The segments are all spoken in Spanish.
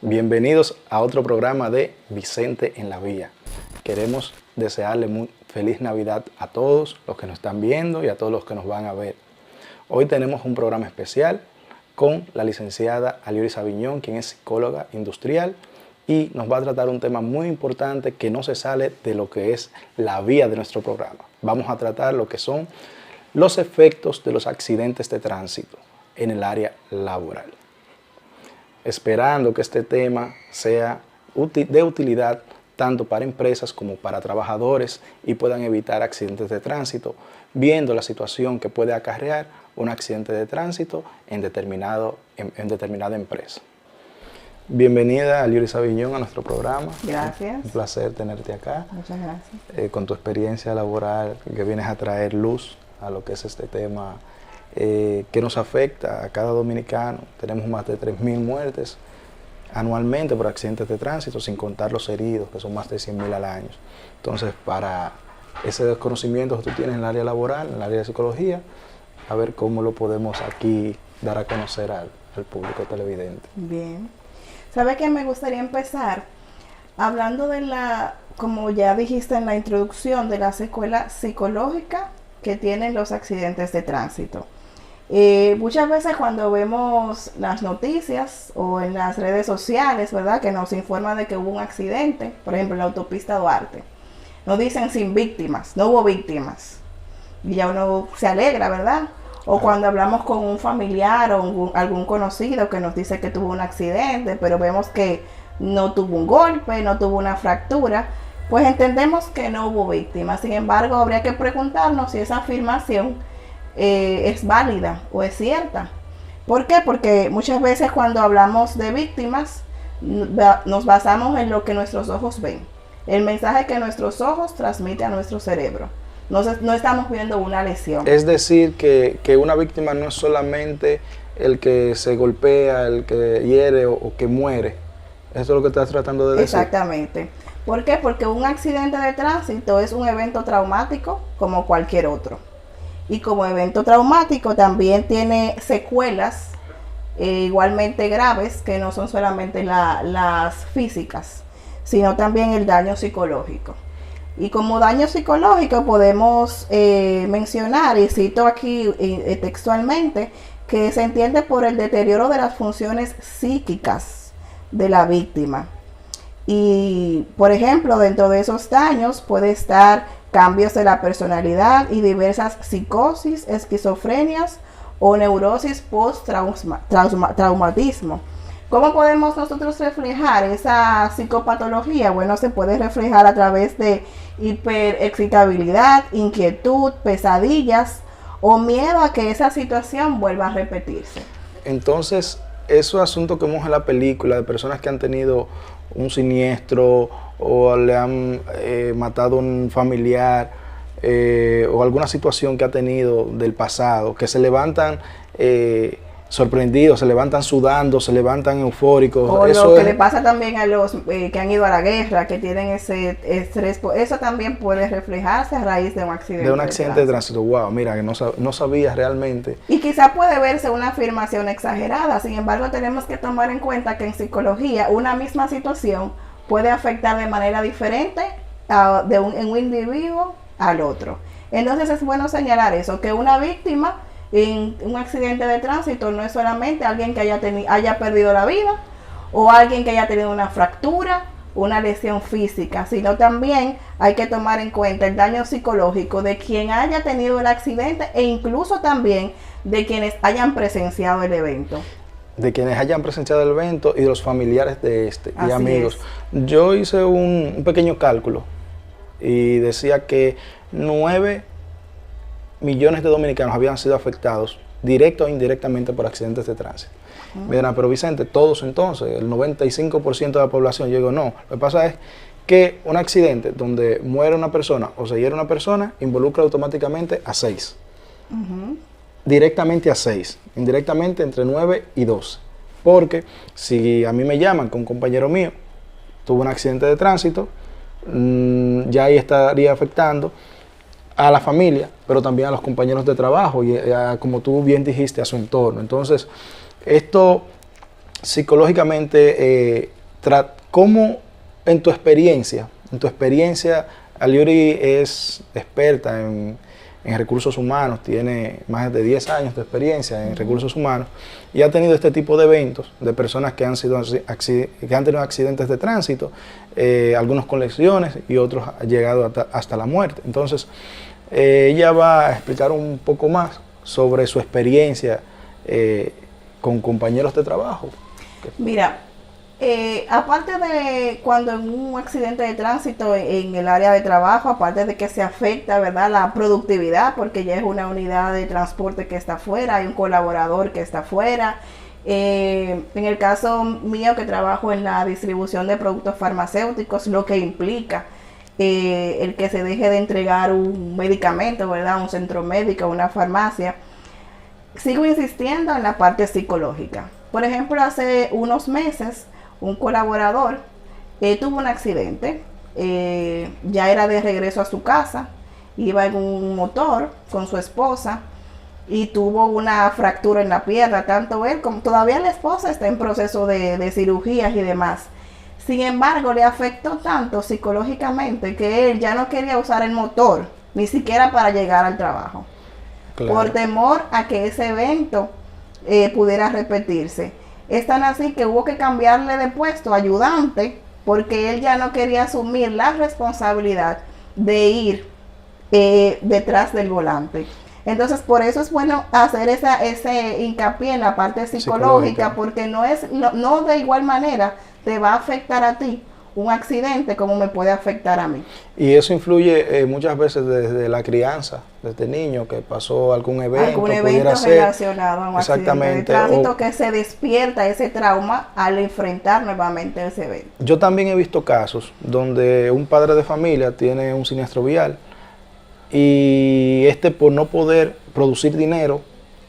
Bienvenidos a otro programa de Vicente en la Vía. Queremos desearle muy feliz Navidad a todos los que nos están viendo y a todos los que nos van a ver. Hoy tenemos un programa especial con la licenciada Alioris Aviñón, quien es psicóloga industrial y nos va a tratar un tema muy importante que no se sale de lo que es la vía de nuestro programa. Vamos a tratar lo que son los efectos de los accidentes de tránsito en el área laboral. Esperando que este tema sea de utilidad tanto para empresas como para trabajadores y puedan evitar accidentes de tránsito, viendo la situación que puede acarrear un accidente de tránsito en determinada empresa. Bienvenida, Alioris Aviñón, a nuestro programa. Gracias. Un placer tenerte acá. Muchas gracias. Con tu experiencia laboral, que vienes a traer luz a lo que es este tema que nos afecta a cada dominicano. Tenemos más de 3.000 muertes anualmente por accidentes de tránsito, sin contar los heridos, que son más de 100.000 al año. Entonces, para ese desconocimiento que tú tienes en el área laboral, en el área de psicología, a ver cómo lo podemos aquí dar a conocer al público televidente. Bien. ¿Sabe qué? Me gustaría empezar hablando de como ya dijiste en la introducción, de la secuela psicológica que tienen los accidentes de tránsito. Muchas veces cuando vemos las noticias o en las redes sociales, ¿verdad?, que nos informan de que hubo un accidente, por ejemplo en la autopista Duarte, nos dicen sin víctimas, no hubo víctimas, y ya uno se alegra, ¿verdad? O cuando hablamos con un familiar o algún conocido que nos dice que tuvo un accidente, pero vemos que no tuvo un golpe, no tuvo una fractura, pues entendemos que no hubo víctimas. Sin embargo, habría que preguntarnos si esa afirmación es válida o es cierta. ¿Por qué? Porque muchas veces cuando hablamos de víctimas nos basamos en lo que nuestros ojos ven, el mensaje que nuestros ojos transmiten a nuestro cerebro. No estamos viendo una lesión. Es decir, que una víctima no es solamente el que se golpea, el que hiere o que muere. ¿Eso es lo que estás tratando de decir? Exactamente. ¿Por qué? Porque un accidente de tránsito es un evento traumático como cualquier otro. Y como evento traumático también tiene secuelas igualmente graves, que no son solamente las físicas, sino también el daño psicológico. Y como daño psicológico podemos mencionar, y cito aquí textualmente, que se entiende por el deterioro de las funciones psíquicas de la víctima. Y, por ejemplo, dentro de esos daños puede estar cambios de la personalidad y diversas psicosis, esquizofrenias o neurosis post-traumatismo. ¿Cómo podemos nosotros reflejar esa psicopatología? Bueno, se puede reflejar a través de hiperexcitabilidad, inquietud, pesadillas o miedo a que esa situación vuelva a repetirse. Entonces, esos asuntos que vemos en la película de personas que han tenido un siniestro o le han matado a un familiar o alguna situación que ha tenido del pasado, que se levantan sorprendidos, se levantan sudando, se levantan eufóricos. O lo que le pasa también a los que han ido a la guerra, que tienen ese estrés, eso también puede reflejarse a raíz de un accidente. De un accidente de tránsito. Wow, mira, que no sabía realmente. Y quizá puede verse una afirmación exagerada, sin embargo tenemos que tomar en cuenta que en psicología una misma situación puede afectar de manera diferente en un individuo al otro. Entonces es bueno señalar eso, que una víctima en un accidente de tránsito no es solamente alguien que haya perdido la vida o alguien que haya tenido una fractura, una lesión física, sino también hay que tomar en cuenta el daño psicológico de quien haya tenido el accidente e incluso también de quienes hayan presenciado el evento. De quienes hayan presenciado el evento y de los familiares de y amigos. Es. Yo hice un pequeño cálculo y decía que 9 millones de dominicanos habían sido afectados directo o indirectamente por accidentes de tránsito. Me dirán, pero Vicente, todos entonces, el 95% de la población. Yo digo, no, lo que pasa es que un accidente donde muere una persona o se hiere una persona involucra automáticamente a 6. Directamente a 6, indirectamente entre 9 y 12. Porque si a mí me llaman que un compañero mío tuvo un accidente de tránsito, ya ahí estaría afectando a la familia, pero también a los compañeros de trabajo y como tú bien dijiste, a su entorno. Entonces, esto psicológicamente, ¿cómo en tu experiencia, Aliori es experta en recursos humanos, tiene más de 10 años de experiencia en recursos humanos y ha tenido este tipo de eventos de personas que han tenido accidentes de tránsito, algunos con lesiones y otros han llegado hasta la muerte? Entonces, ella va a explicar un poco más sobre su experiencia con compañeros de trabajo. Mira, aparte de cuando en un accidente de tránsito en el área de trabajo, aparte de que se afecta, ¿verdad?, la productividad, porque ya es una unidad de transporte que está afuera, hay un colaborador que está afuera. En el caso mío, que trabajo en la distribución de productos farmacéuticos, lo que implica el que se deje de entregar un medicamento, ¿verdad?, un centro médico, una farmacia. Sigo insistiendo en la parte psicológica. Por ejemplo, hace unos meses, un colaborador tuvo un accidente, ya era de regreso a su casa, iba en un motor con su esposa y tuvo una fractura en la pierna, tanto él como todavía la esposa está en proceso de cirugías y demás. Sin embargo, le afectó tanto psicológicamente que él ya no quería usar el motor, ni siquiera para llegar al trabajo, claro, por temor a que ese evento pudiera repetirse. Es tan así que hubo que cambiarle de puesto a ayudante, porque él ya no quería asumir la responsabilidad de ir detrás del volante. Entonces, por eso es bueno hacer ese hincapié en la parte psicológica, porque no de igual manera te va a afectar a ti un accidente como me puede afectar a mí. Y eso influye muchas veces desde la crianza, desde niño, que pasó algún evento relacionado a un accidente de tránsito, que se despierta ese trauma al enfrentar nuevamente ese evento. Yo también he visto casos donde un padre de familia tiene un siniestro vial y por no poder producir dinero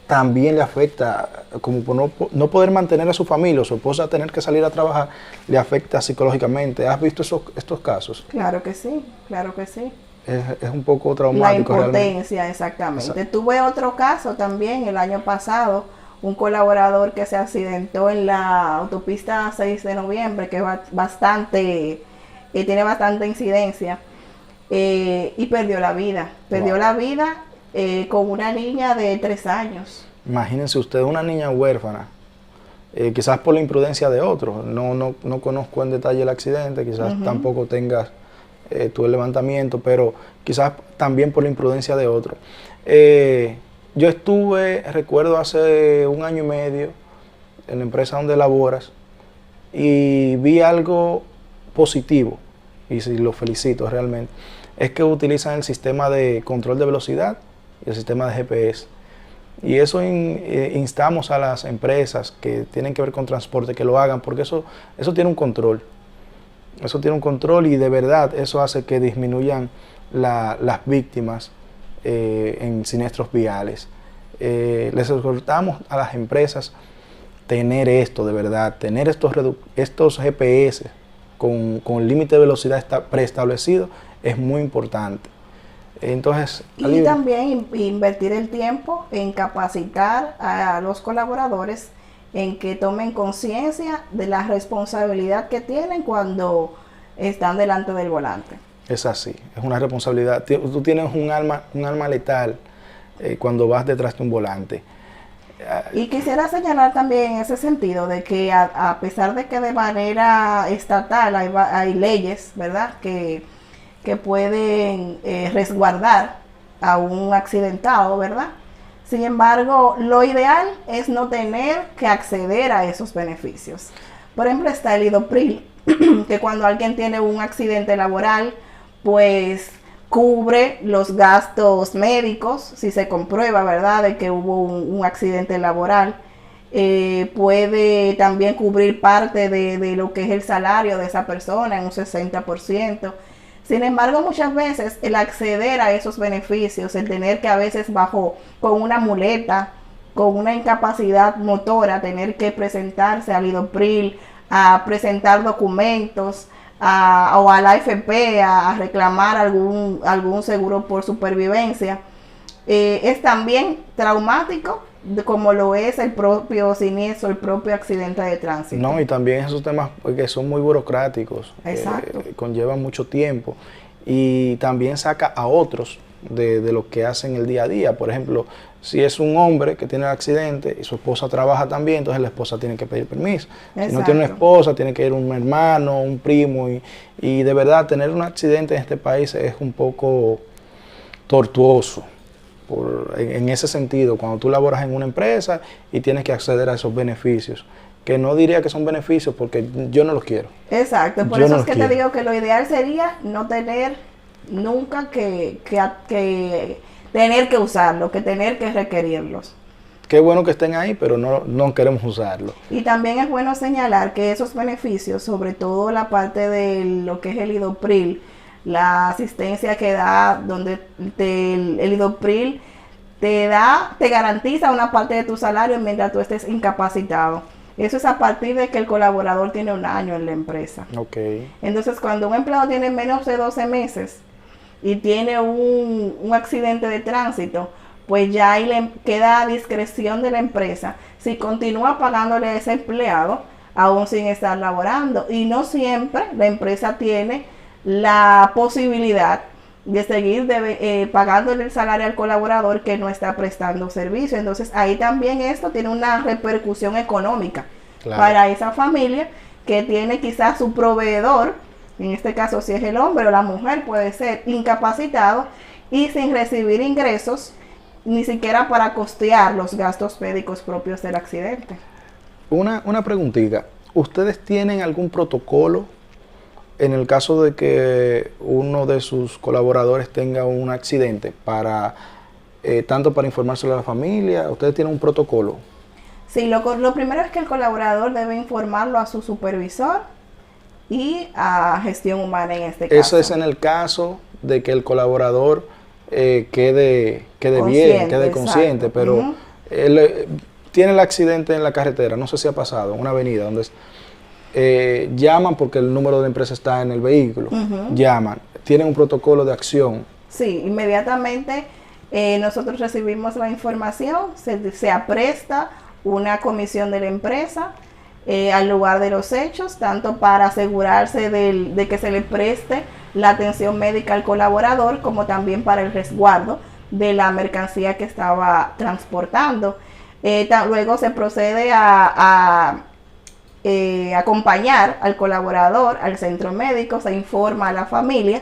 también le afecta, como por no poder mantener a su familia o su esposa tener que salir a trabajar, le afecta psicológicamente. ¿Has visto estos casos? Claro que sí, claro que sí. Es un poco traumático. La impotencia, realmente. Exactamente. Tuve otro caso también el año pasado, un colaborador que se accidentó en la autopista 6 de noviembre, que es tiene bastante incidencia, y perdió la vida. Perdió la vida con una niña de 3 años. Imagínense usted, una niña huérfana, quizás por la imprudencia de otros. No conozco en detalle el accidente, quizás tampoco tengas tú el levantamiento, pero quizás también por la imprudencia de otros. Yo recuerdo hace 1 año y medio, en la empresa donde laboras, y vi algo positivo, y si lo felicito realmente, es que utilizan el sistema de control de velocidad y el sistema de GPS. Y eso instamos a las empresas que tienen que ver con transporte que lo hagan, porque eso tiene un control. Eso tiene un control y de verdad eso hace que disminuyan las víctimas en siniestros viales. Les exhortamos a las empresas tener esto de verdad, tener estos GPS con límite de velocidad preestablecido es muy importante. Entonces, y también invertir el tiempo en capacitar a los colaboradores en que tomen conciencia de la responsabilidad que tienen cuando están delante del volante. Es así, es una responsabilidad. Tú tienes un arma letal cuando vas detrás de un volante. Y quisiera señalar también en ese sentido de que a pesar de que de manera estatal hay leyes, ¿verdad?, que pueden resguardar a un accidentado, ¿verdad? Sin embargo, lo ideal es no tener que acceder a esos beneficios. Por ejemplo, está el IDOPRIL, que cuando alguien tiene un accidente laboral, pues cubre los gastos médicos, si se comprueba, ¿verdad?, de que hubo un accidente laboral. Puede también cubrir parte de lo que es el salario de esa persona en un 60%. Sin embargo, muchas veces el acceder a esos beneficios, el tener que a veces con una muleta, con una incapacidad motora, tener que presentarse al IDOPRIL, a presentar documentos, o a la AFP, a reclamar algún seguro por supervivencia, es también traumático como lo es el propio siniestro, el propio accidente de tránsito. No, y también esos temas que son muy burocráticos, Exacto. conllevan mucho tiempo y también saca a otros de lo que hacen el día a día. Por ejemplo, si es un hombre que tiene el accidente y su esposa trabaja también, entonces la esposa tiene que pedir permiso. Exacto. Si no tiene una esposa, tiene que ir un hermano, un primo y de verdad tener un accidente en este país es un poco tortuoso. En ese sentido, cuando tú laboras en una empresa y tienes que acceder a esos beneficios, que no diría que son beneficios porque yo no los quiero. Exacto, por Yo eso no es que los te quiero. digo que lo ideal sería no tener nunca que tener que usarlo, que tener que requerirlos. Qué bueno que estén ahí, pero no queremos usarlo. Y también es bueno señalar que esos beneficios, sobre todo la parte de lo que es el IDOPRIL, la asistencia que da, donde el IDOPRIL te garantiza una parte de tu salario mientras tú estés incapacitado. Eso es a partir de que el colaborador tiene 1 año en la empresa. Ok. Entonces, cuando un empleado tiene menos de 12 meses y tiene un accidente de tránsito, pues ya ahí le queda a discreción de la empresa si continúa pagándole a ese empleado aún sin estar laborando. Y no siempre la empresa tiene la posibilidad de seguir pagándole el salario al colaborador que no está prestando servicio. Entonces ahí también esto tiene una repercusión económica para esa familia que tiene quizás su proveedor, en este caso si es el hombre o la mujer, puede ser incapacitado y sin recibir ingresos ni siquiera para costear los gastos médicos propios del accidente. Una preguntita. ¿Ustedes tienen algún protocolo en el caso de que uno de sus colaboradores tenga un accidente para tanto para informárselo a la familia? ¿Ustedes tienen un protocolo? Sí, lo primero es que el colaborador debe informarlo a su supervisor y a gestión humana en este caso. Eso es en el caso de que el colaborador quede bien, quede consciente, pero él tiene el accidente en la carretera, no sé si ha pasado, en una avenida donde llaman porque el número de la empresa está en el vehículo, llaman, tienen un protocolo de acción. Sí, inmediatamente nosotros recibimos la información, se apresta una comisión de la empresa al lugar de los hechos, tanto para asegurarse de que se le preste la atención médica al colaborador, como también para el resguardo de la mercancía que estaba transportando. Luego se procede a acompañar al colaborador al centro médico, se informa a la familia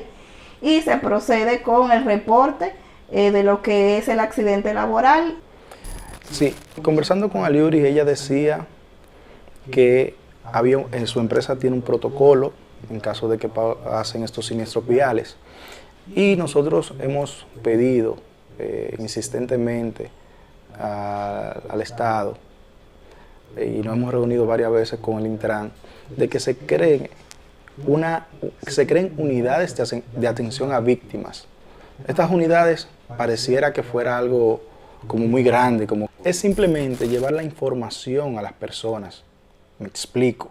y se procede con el reporte de lo que es el accidente laboral. Sí, conversando con Aliuri, ella decía que en su empresa tiene un protocolo en caso de que pasen estos siniestros viales. Y nosotros hemos pedido insistentemente al Estado, y nos hemos reunido varias veces con el Intran, de que se creen unidades de atención a víctimas. Estas unidades pareciera que fuera algo como muy grande, como es simplemente llevar la información a las personas. Me explico.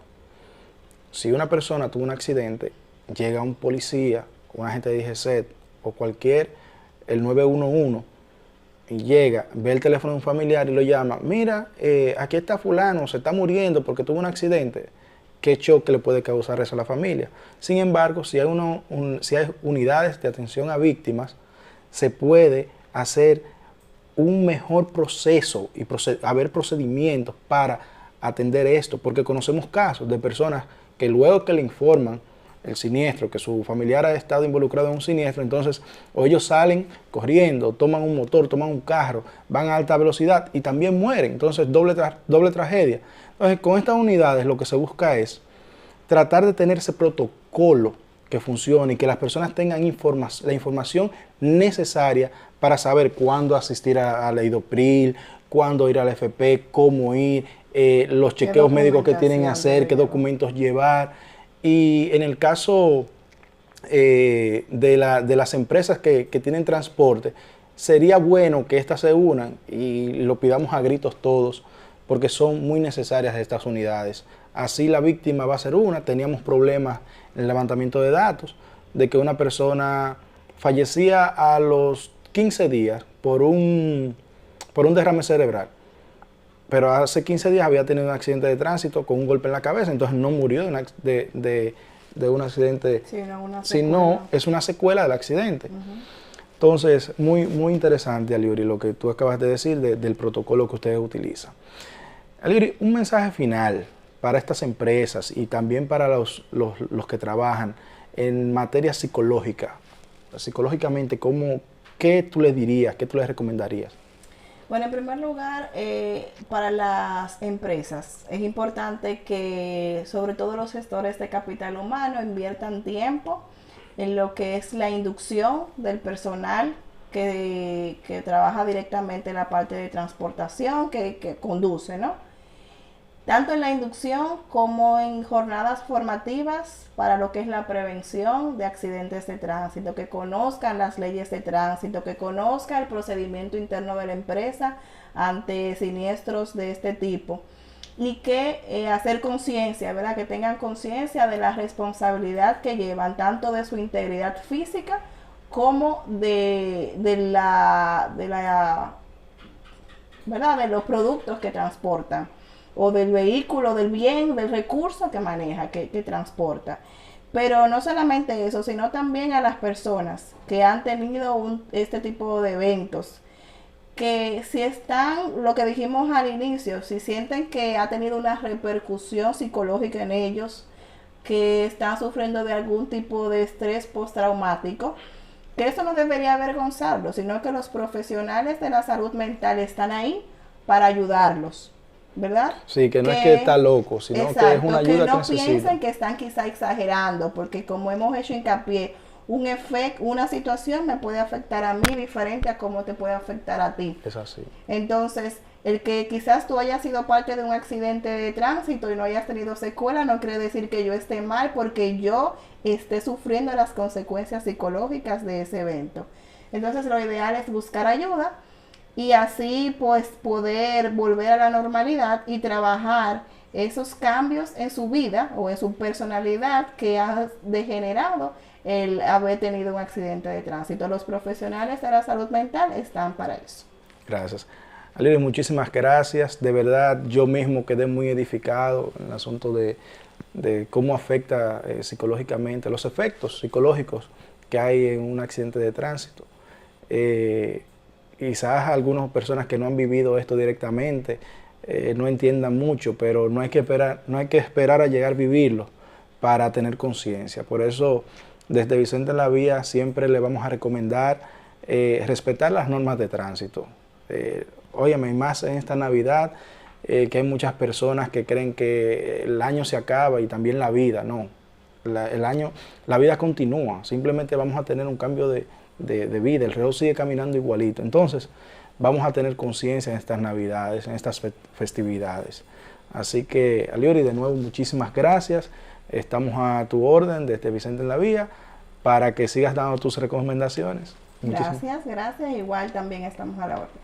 Si una persona tuvo un accidente, llega un policía, un agente de DGCET o el 911, y llega, ve el teléfono de un familiar y lo llama, mira, aquí está fulano, se está muriendo porque tuvo un accidente. ¿Qué choque le puede causar eso a la familia? Sin embargo, si hay unidades de atención a víctimas, se puede hacer un mejor proceso y haber procedimientos para atender esto, porque conocemos casos de personas que luego que le informan el siniestro, que su familiar ha estado involucrado en un siniestro, entonces o ellos salen corriendo, toman un motor, toman un carro, van a alta velocidad y también mueren, entonces doble tragedia. Entonces con estas unidades lo que se busca es tratar de tener ese protocolo que funcione y que las personas tengan la información necesaria para saber cuándo asistir a la IDOPRIL, cuándo ir al FP, cómo ir, los chequeos médicos que tienen que hacer, qué documentos llevar. Y en el caso de las empresas que tienen transporte, sería bueno que éstas se unan y lo pidamos a gritos todos, porque son muy necesarias estas unidades. Así la víctima va a ser una. Teníamos problemas en el levantamiento de datos, de que una persona fallecía a los 15 días por un derrame cerebral. pero hace 15 días había tenido un accidente de tránsito con un golpe en la cabeza, entonces no murió de un accidente, sino es una secuela del accidente. Entonces, muy muy interesante, Aliuri, lo que tú acabas de decir del protocolo que ustedes utilizan. Aliuri, un mensaje final para estas empresas y también para los que trabajan en materia psicológica. Psicológicamente, ¿qué tú les dirías, qué tú les recomendarías? Bueno, en primer lugar, para las empresas es importante que sobre todo los gestores de capital humano inviertan tiempo en lo que es la inducción del personal que trabaja directamente en la parte de transportación, que conduce, ¿no? Tanto en la inducción como en jornadas formativas para lo que es la prevención de accidentes de tránsito, que conozcan las leyes de tránsito, que conozcan el procedimiento interno de la empresa ante siniestros de este tipo. Y que hacer conciencia, ¿verdad? Que tengan conciencia de la responsabilidad que llevan, tanto de su integridad física como de los productos que transportan, o del vehículo, del bien, del recurso que maneja, que transporta. Pero no solamente eso, sino también a las personas que han tenido este tipo de eventos, que si están, lo que dijimos al inicio, si sienten que ha tenido una repercusión psicológica en ellos, que están sufriendo de algún tipo de estrés postraumático, que eso no debería avergonzarlos, sino que los profesionales de la salud mental están ahí para ayudarlos, ¿verdad? Sí, que no es que está loco, sino exacto, que es una ayuda que necesita. Que no piensen que están quizá exagerando, porque como hemos hecho hincapié, una situación me puede afectar a mí diferente a cómo te puede afectar a ti. Es así. Entonces, el que quizás tú hayas sido parte de un accidente de tránsito y no hayas tenido secuela, no quiere decir que yo esté mal porque yo esté sufriendo las consecuencias psicológicas de ese evento. Entonces, lo ideal es buscar ayuda y así pues poder volver a la normalidad y trabajar esos cambios en su vida o en su personalidad que ha degenerado el haber tenido un accidente de tránsito. Los profesionales de la salud mental están para eso. Gracias. Aliuri, muchísimas gracias. De verdad, yo mismo quedé muy edificado en el asunto de cómo afecta psicológicamente, los efectos psicológicos que hay en un accidente de tránsito. Quizás algunas personas que no han vivido esto directamente no entiendan mucho, pero no hay que esperar a llegar a vivirlo para tener conciencia. Por eso, desde Vicente en la Vía siempre le vamos a recomendar respetar las normas de tránsito. Óyeme, más en esta Navidad, que hay muchas personas que creen que el año se acaba y también la vida. No, la vida continúa, simplemente vamos a tener un cambio de vida, el reloj sigue caminando igualito. Entonces, vamos a tener conciencia en estas Navidades, en estas festividades. Así que, Aliuri, de nuevo, muchísimas gracias. Estamos a tu orden desde Vicente en la Vía para que sigas dando tus recomendaciones. Gracias. Igual también estamos a la orden.